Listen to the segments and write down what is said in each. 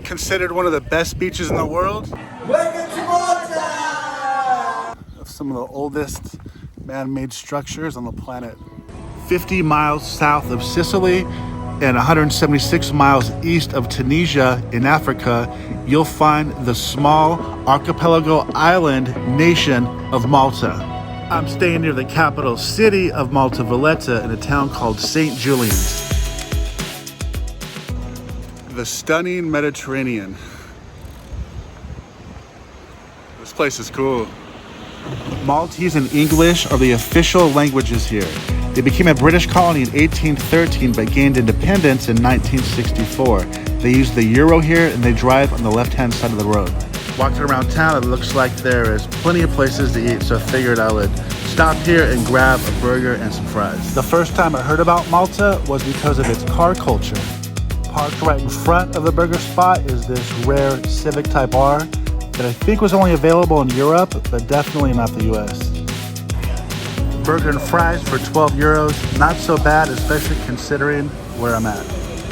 Considered one of the best beaches in the world. Welcome to Malta! Some of the oldest man-made structures on the planet. 50 miles south of Sicily and 176 miles east of Tunisia in Africa, you'll find the small archipelago island nation of Malta. I'm staying near the capital city of Malta, Valletta, in a town called St. Julian's. The stunning Mediterranean. This place is cool. Maltese and English are the official languages here. They became a British colony in 1813 but gained independence in 1964. They use the euro here and they drive on the left-hand side of the road. Walking around town, it looks like there is plenty of places to eat, so I figured I would stop here and grab a burger and some fries. The first time I heard about Malta was because of its car culture. Parked right in front of the burger spot is this rare Civic Type R that I think was only available in Europe, but definitely not the US. Burger and fries for 12 euros, not so bad, especially considering where I'm at.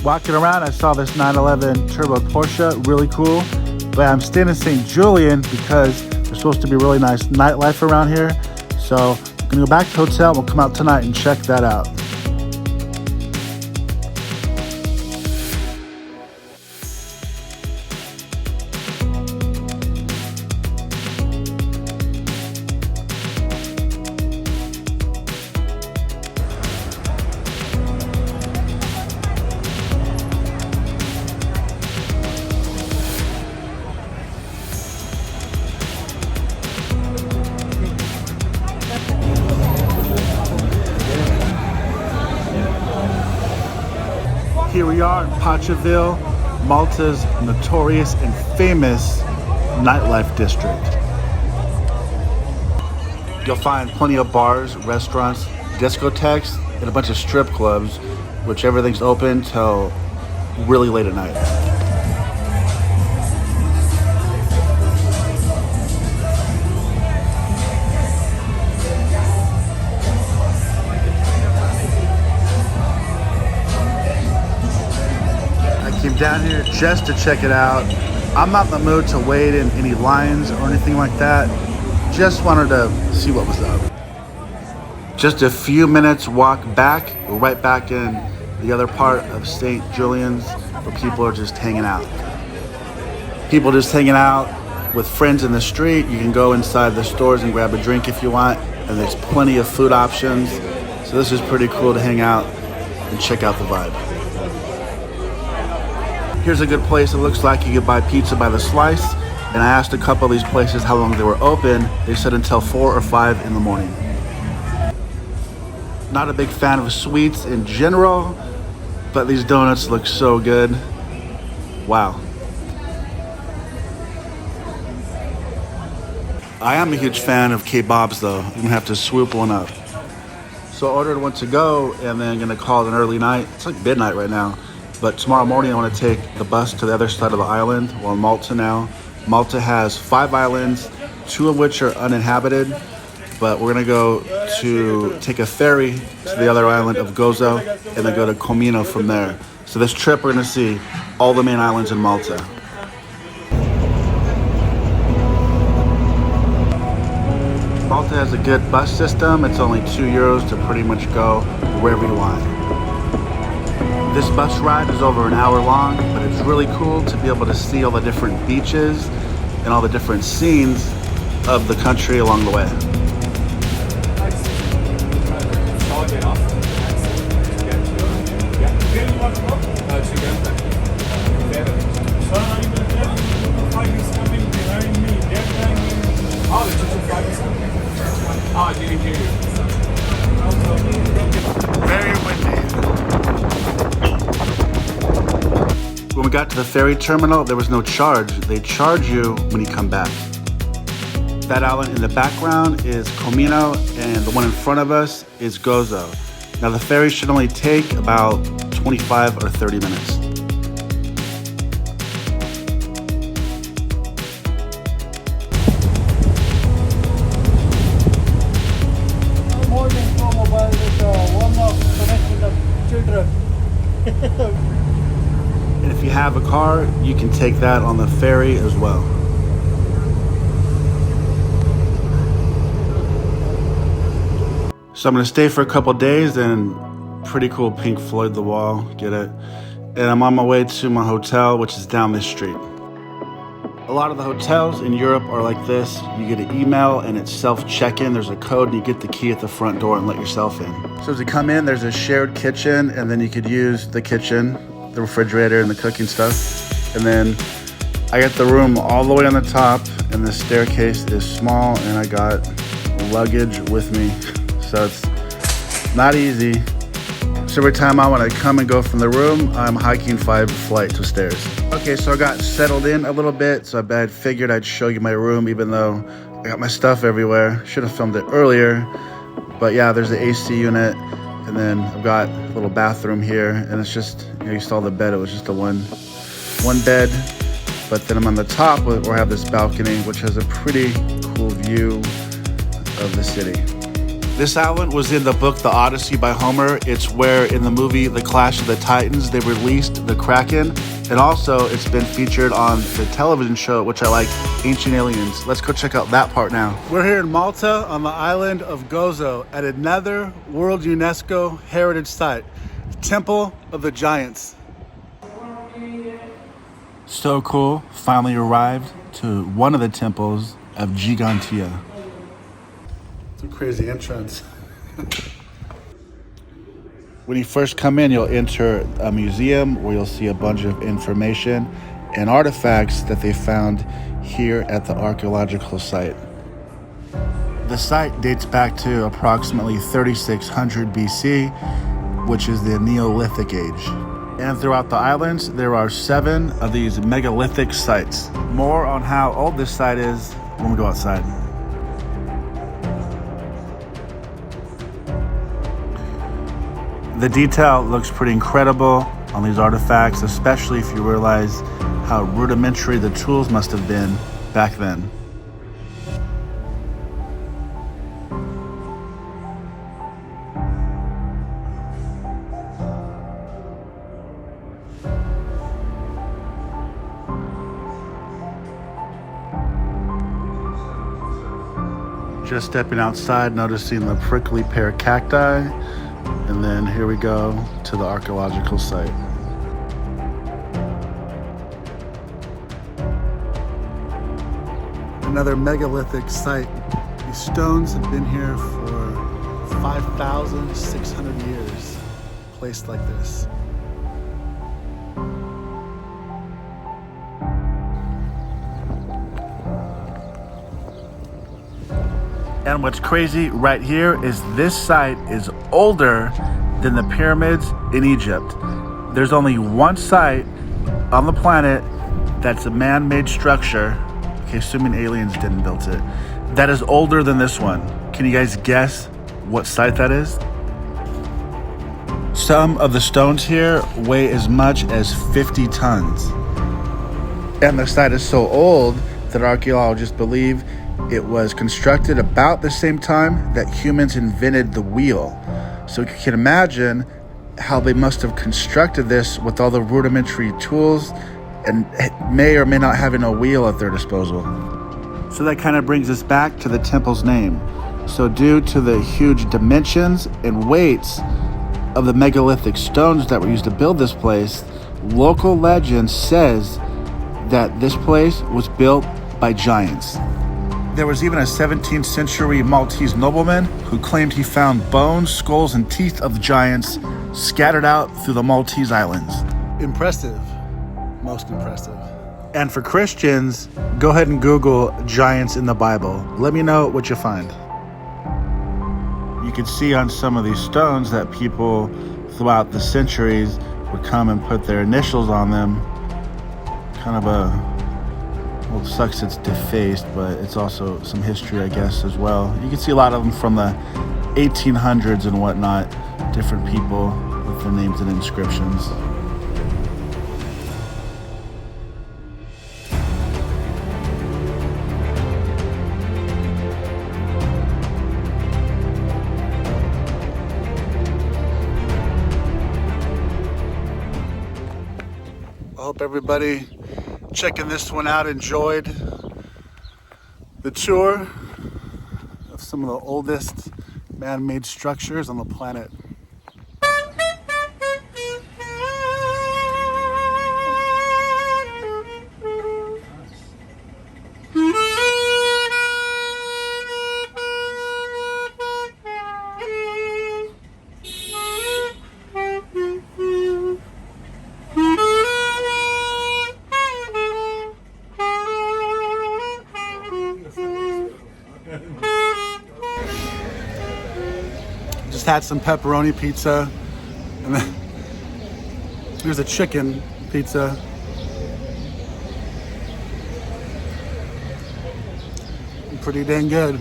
Walking around, I saw this 911 Turbo Porsche, really cool. But I'm staying in St. Julian because there's supposed to be really nice nightlife around here. So I'm gonna go back to the hotel, we'll come out tonight and check that out. Here we are in Petrov, Malta's notorious and famous nightlife district. You'll find plenty of bars, restaurants, discotheques, and a bunch of strip clubs, which everything's open till really late at night. Came down here just to check it out. I'm not in the mood to wait in any lines or anything like that. Just wanted to see what was up. Just a few minutes walk back, we're right back in the other part of St. Julian's where people are just hanging out. People just hanging out with friends in the street. You can go inside the stores and grab a drink if you want, and there's plenty of food options. So this is pretty cool to hang out and check out the vibe. Here's a good place. It looks like you could buy pizza by the slice. And I asked a couple of these places how long they were open. They said until 4 or 5 in the morning. Not a big fan of sweets in general, but these donuts look so good. Wow. I am a huge fan of kebabs though. I'm gonna have to swoop one up. So I ordered one to go and then gonna call it an early night. It's like midnight right now. But tomorrow morning I want to take the bus to the other side of the island. We're in Malta now. Malta has 5 islands, 2 of which are uninhabited. But we're gonna go to take a ferry to the other island of Gozo and then go to Comino from there. So this trip we're gonna see all the main islands in Malta. Malta has a good bus system. It's only 2 euros to pretty much go wherever you want. This bus ride is over an hour long, but it's really cool to be able to see all the different beaches and all the different scenes of the country along the way. Very windy. When we got to the ferry terminal, there was no charge. They charge you when you come back. That island in the background is Comino, and the one in front of us is Gozo. Now the ferry should only take about 25 or 30 minutes. And if you have a car, you can take that on the ferry as well. So I'm gonna stay for a couple days, and pretty cool Pink Floyd The Wall, get it? And I'm on my way to my hotel, which is down this street. A lot of the hotels in Europe are like this. You get an email and it's self-check-in. There's a code and you get the key at the front door and let yourself in. So as you come in, there's a shared kitchen, and then you could use the kitchen, the refrigerator and the cooking stuff. And then I got the room all the way on the top, and the staircase is small, and I got luggage with me. So it's not easy. So every time I want to come and go from the room, I'm hiking 5 flights of stairs. Okay, so I got settled in a little bit, so I figured I'd show you my room, even though I got my stuff everywhere. Should have filmed it earlier, but yeah, there's the AC unit, and then I've got a little bathroom here, and it's just, you saw the bed, it was just a one bed, but then I'm on the top where I have this balcony, which has a pretty cool view of the city. This island was in the book The Odyssey by Homer. It's where in the movie The Clash of the Titans, they released the Kraken. And also it's been featured on the television show, which I like, Ancient Aliens. Let's go check out that part now. We're here in Malta on the island of Gozo at another World UNESCO Heritage Site, Temple of the Giants. So cool, finally arrived to one of the temples of Gigantia. It's a crazy entrance. When you first come in, you'll enter a museum where you'll see a bunch of information and artifacts that they found here at the archaeological site. The site dates back to approximately 3600 BC, which is the Neolithic age. And throughout the islands, there are 7 of these megalithic sites. More on how old this site is when we go outside. The detail looks pretty incredible on these artifacts, especially if you realize how rudimentary the tools must have been back then. Just stepping outside, noticing the prickly pear cacti. And then here we go to the archaeological site. Another megalithic site. These stones have been here for 5,600 years, placed like this. And what's crazy right here is this site is older than the pyramids in Egypt. There's only one site on the planet that's a man-made structure, okay, assuming aliens didn't build it, that is older than this one. Can you guys guess what site that is? Some of the stones here weigh as much as 50 tons. And the site is so old that archaeologists believe it was constructed about the same time that humans invented the wheel. So you can imagine how they must have constructed this with all the rudimentary tools and may or may not having a wheel at their disposal. So that kind of brings us back to the temple's name. So due to the huge dimensions and weights of the megalithic stones that were used to build this place, local legend says that this place was built by giants. There was even a 17th century Maltese nobleman who claimed he found bones, skulls, and teeth of giants scattered out through the Maltese Islands. Impressive. Most impressive. And for Christians, go ahead and Google giants in the Bible. Let me know what you find. You can see on some of these stones that people throughout the centuries would come and put their initials on them. Kind of well, it sucks it's defaced, but it's also some history, I guess, as well. You can see a lot of them from the 1800s and whatnot, different people with their names and inscriptions. hope everybody checking this one out enjoyed the tour of some of the oldest man-made structures on the planet. Just had some pepperoni pizza, and then there's a chicken pizza. Pretty dang good.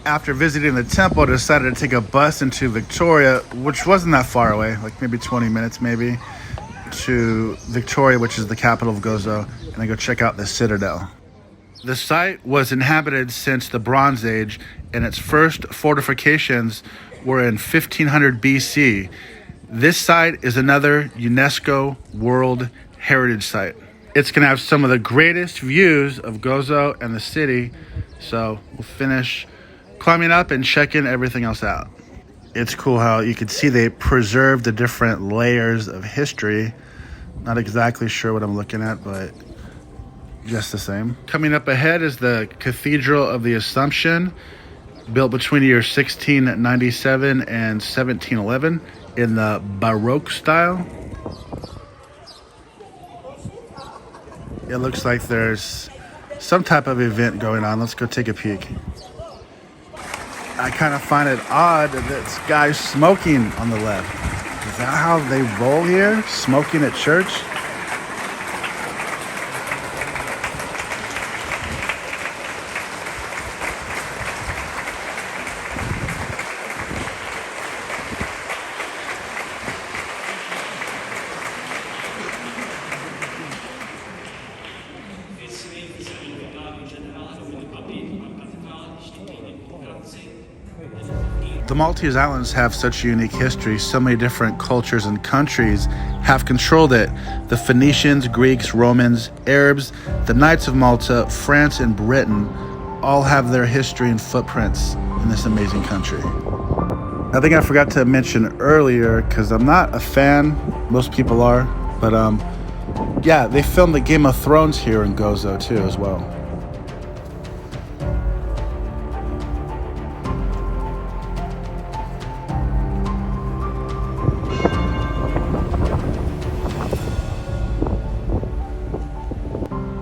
After visiting the temple, I decided to take a bus into Victoria, which wasn't that far away, like maybe 20 minutes maybe, to Victoria, which is the capital of Gozo, and then go check out the citadel. The site was inhabited since the Bronze Age, and its first fortifications were in 1500 BC. This site is another UNESCO World Heritage Site. It's going to have some of the greatest views of Gozo and the city, so we'll finish climbing up and checking everything else out. It's cool how you can see they preserved the different layers of history. Not exactly sure what I'm looking at, but just the same. Coming up ahead is the Cathedral of the Assumption, built between the years 1697 and 1711 in the Baroque style. It looks like there's some type of event going on. Let's go take a peek. I kind of find it odd that this guy's smoking on the left. Is that how they roll here? Smoking at church? The Maltese Islands have such a unique history. So many different cultures and countries have controlled it. The Phoenicians, Greeks, Romans, Arabs, the Knights of Malta, France, and Britain all have their history and footprints in this amazing country. I think I forgot to mention earlier, because I'm not a fan, most people are, but yeah, they filmed the Game of Thrones here in Gozo too as well.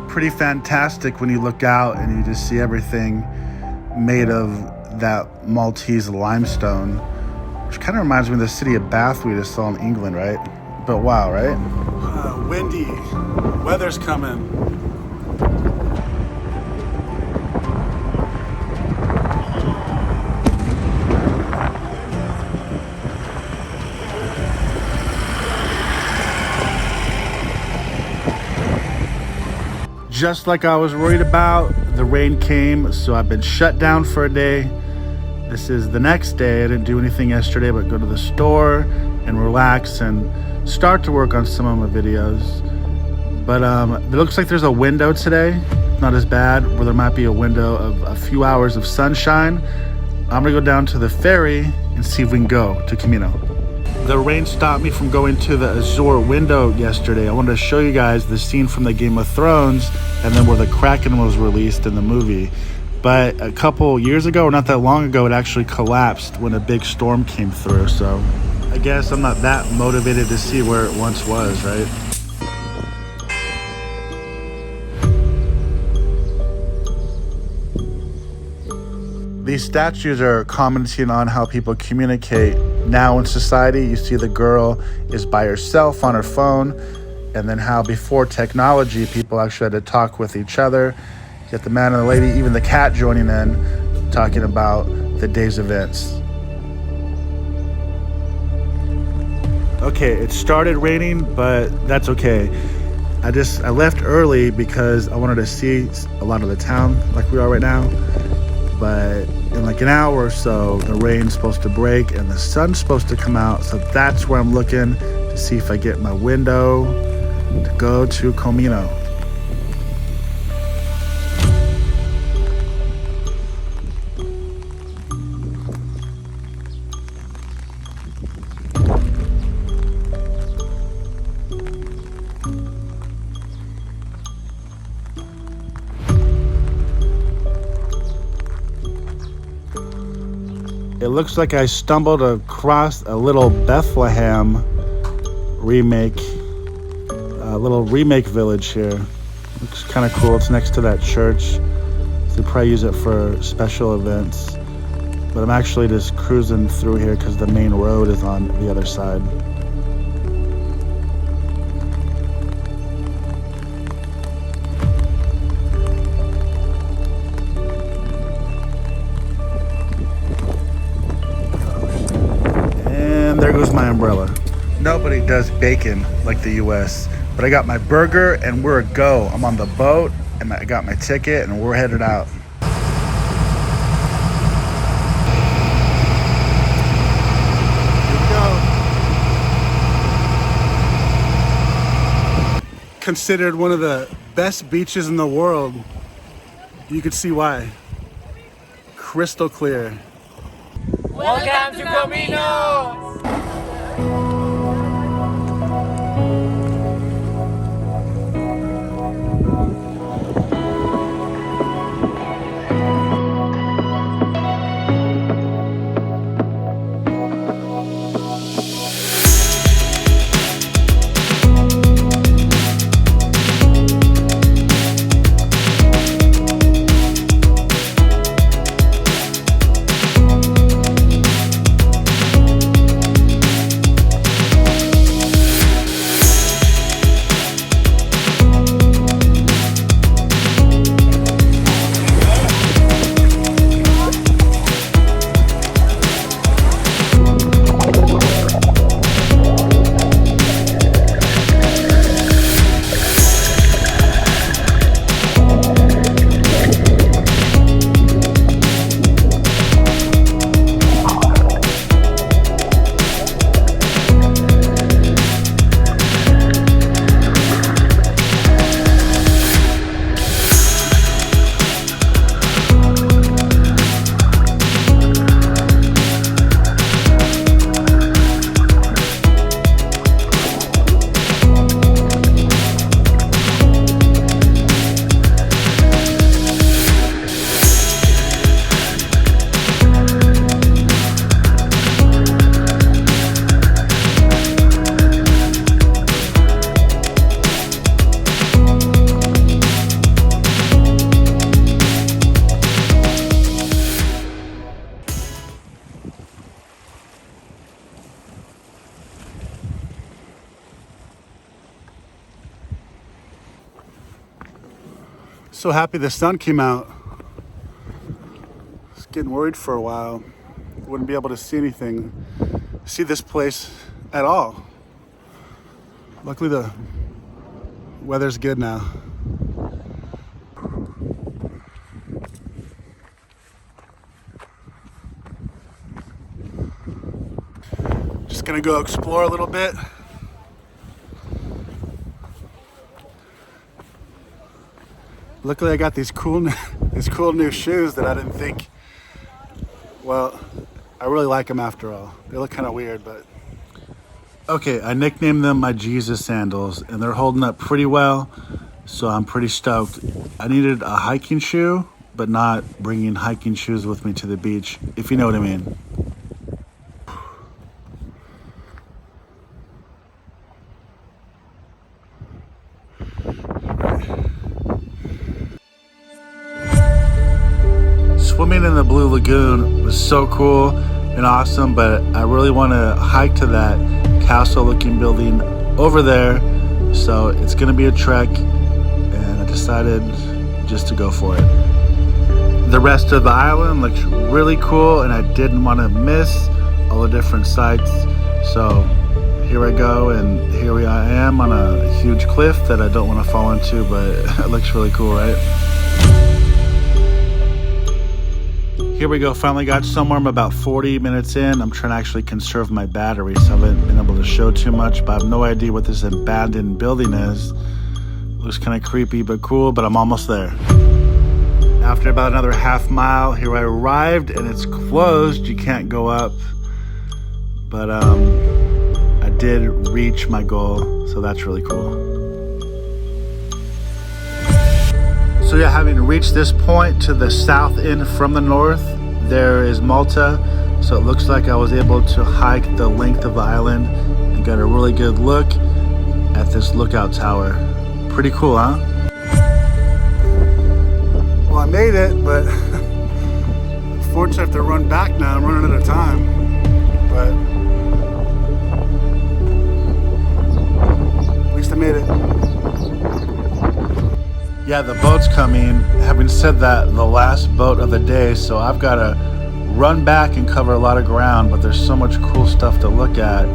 Pretty fantastic when you look out and you just see everything made of that Maltese limestone, which kind of reminds me of the city of Bath we just saw in England, right? But wow, right? Windy, weather's coming. Just like I was worried about, the rain came, so I've been shut down for a day. This is the next day. I didn't do anything yesterday but go to the store and relax and start to work on some of my videos. But it looks like there's a window today, not as bad, where there might be a window of a few hours of sunshine. I'm gonna go down to the ferry and see if we can go to Camino. The rain stopped me from going to the Azure window yesterday. I wanted to show you guys the scene from the Game of Thrones and then where the Kraken was released in the movie. But a couple years ago, or not that long ago, it actually collapsed when a big storm came through. So I guess I'm not that motivated to see where it once was, right? These statues are commenting on how people communicate now in society. You see the girl is by herself on her phone, and then how before technology, people actually had to talk with each other. You get the man and the lady, even the cat joining in, talking about the day's events. Okay, it started raining, but that's okay. I left early because I wanted to see a lot of the town like we are right now. but in like an hour or so, the rain's supposed to break and the sun's supposed to come out. So that's where I'm looking to see if I get my window to go to Comino. It looks like I stumbled across a little Bethlehem remake, a little remake village here. Looks kind of cool. It's next to that church. So they probably use it for special events. But I'm actually just cruising through here because the main road is on the other side. And there goes my umbrella. Nobody does bacon like the US, but I got my burger and we're a go. I'm on the boat and I got my ticket and we're headed out. Here we go. Considered one of the best beaches in the world. You can see why. Crystal clear. Welcome to Camino! So happy the sun came out. I was getting worried for a while. Wouldn't be able to see anything, see this place at all. Luckily the weather's good now. Just gonna go explore a little bit. Luckily I got these cool new shoes that I didn't think, well, I really like them after all. They look kind of weird, but. Okay, I nicknamed them my Jesus sandals and they're holding up pretty well, so I'm pretty stoked. I needed a hiking shoe, but not bringing hiking shoes with me to the beach, if you know what I mean. Swimming in the Blue Lagoon was so cool and awesome, but I really want to hike to that castle looking building over there, so it's gonna be a trek and I decided just to go for it. The rest of the island looks really cool and I didn't want to miss all the different sites, so here I go and here I am on a huge cliff that I don't want to fall into, but it looks really cool, right? Here we go, finally got somewhere. I'm about 40 minutes in. I'm trying to actually conserve my battery, so I haven't been able to show too much, but I have no idea what this abandoned building is. Looks kind of creepy but cool, but I'm almost there. After about another half mile, here I arrived, and it's closed. You can't go up, but I did reach my goal, so that's really cool. So yeah, having reached this point to the south end from the north, there is Malta. So it looks like I was able to hike the length of the island and got a really good look at this lookout tower. Pretty cool, huh? Well, I made it, but unfortunately I have to run back now. I'm running out of time, but at least I made it. Yeah, the boat's coming. Having said that, the last boat of the day, so I've got to run back and cover a lot of ground, but there's so much cool stuff to look at.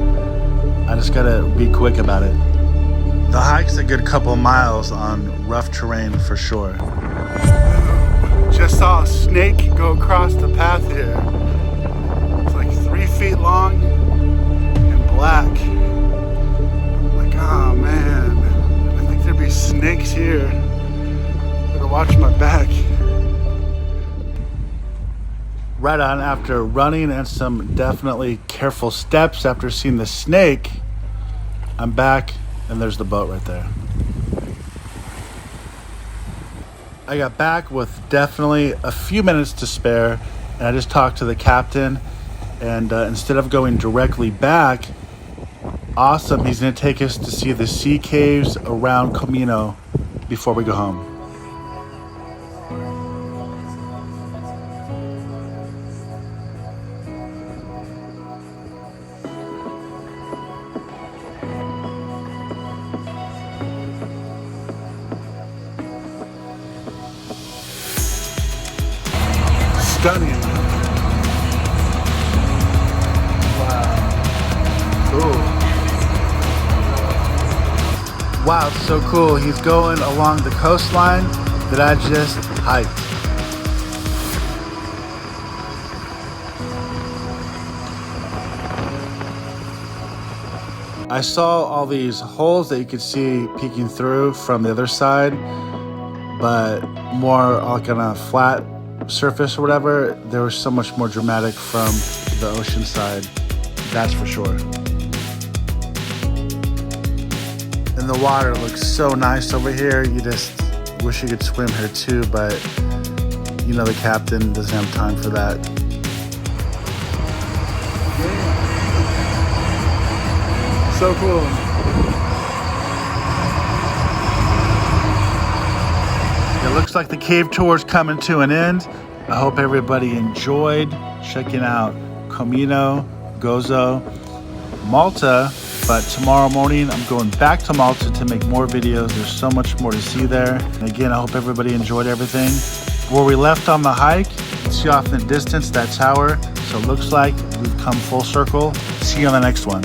I just got to be quick about it. The hike's a good couple miles on rough terrain for sure. Just saw a snake go across the path here. It's like 3 feet long and black. Like, oh man, I think there'd be snakes here. Watch my back. Right on, after running and some definitely careful steps after seeing the snake, I'm back and there's the boat right there. I got back with definitely a few minutes to spare, and I just talked to the captain, and instead of going directly back, awesome, he's going to take us to see the sea caves around Comino before we go home. Stunning. Wow. Cool. Wow, it's so cool. He's going along the coastline that I just hiked. I saw all these holes that you could see peeking through from the other side, but more like on a flat surface or whatever. There was so much more dramatic from the ocean side, that's for sure. And the water looks so nice over here. You just wish you could swim here too, but you know the captain doesn't have time for that. So cool. It looks like the cave tour is coming to an end. I hope everybody enjoyed checking out Comino, Gozo, Malta. But tomorrow morning, I'm going back to Malta to make more videos. There's so much more to see there. And again, I hope everybody enjoyed everything. Where we left on the hike, see off in the distance that tower. So it looks like we've come full circle. See you on the next one.